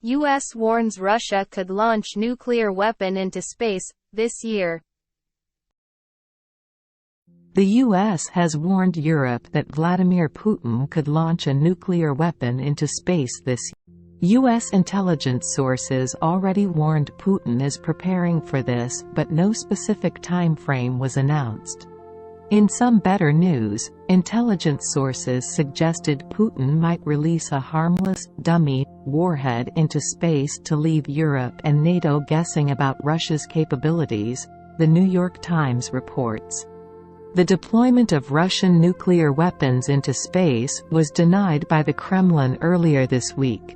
U.S. warns Russia could launch nuclear weapon into space this year. The U.S. has warned Europe that Vladimir Putin could launch a nuclear weapon into space this year. U.S. intelligence sources already warned Putin is preparing for this, but no specific time frame was announced. In some better news, intelligence sources suggested Putin might release a harmless, dummy, warhead into space to leave Europe and NATO guessing about Russia's capabilities, The New York Times reports. The deployment of Russian nuclear weapons into space was denied by the Kremlin earlier this week.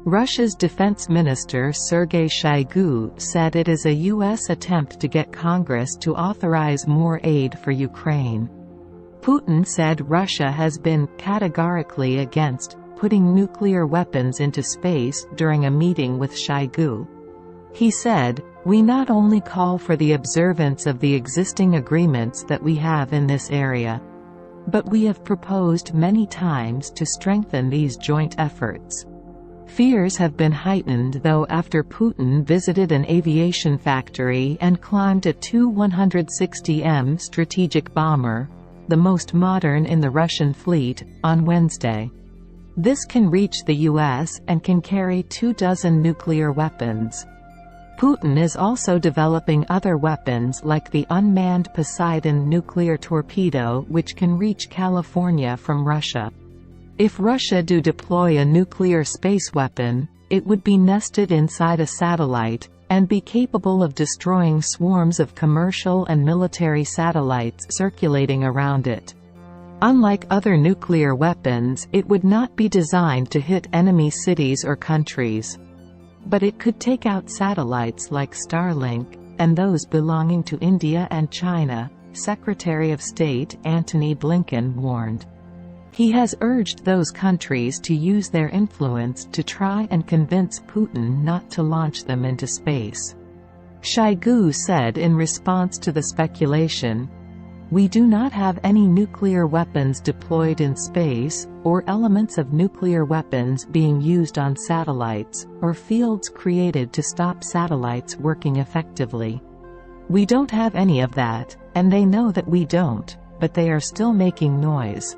Russia's defense minister Sergei Shoigu said it is a U.S. attempt to get Congress to authorize more aid for Ukraine. Putin said Russia has been categorically against putting nuclear weapons into space during a meeting with Shoigu. He said, "We not only call for the observance of the existing agreements that we have in this area, but we have proposed many times to strengthen these joint efforts." Fears have been heightened though after Putin visited an aviation factory and climbed a Tu-160M strategic bomber, the most modern in the Russian fleet, on Wednesday. This can reach the U.S. and can carry 24 nuclear weapons. Putin is also developing other weapons like the unmanned Poseidon nuclear torpedo which can reach California from Russia. If Russia do deploy a nuclear space weapon, it would be nested inside a satellite, and be capable of destroying swarms of commercial and military satellites circulating around it. Unlike other nuclear weapons, it would not be designed to hit enemy cities or countries. But it could take out satellites like Starlink, and those belonging to India and China, Secretary of State Antony Blinken warned. He has urged those countries to use their influence to try and convince Putin not to launch them into space. Shoigu said in response to the speculation, "We do not have any nuclear weapons deployed in space, or elements of nuclear weapons being used on satellites, or fields created to stop satellites working effectively. We don't have any of that, and they know that we don't, but they are still making noise."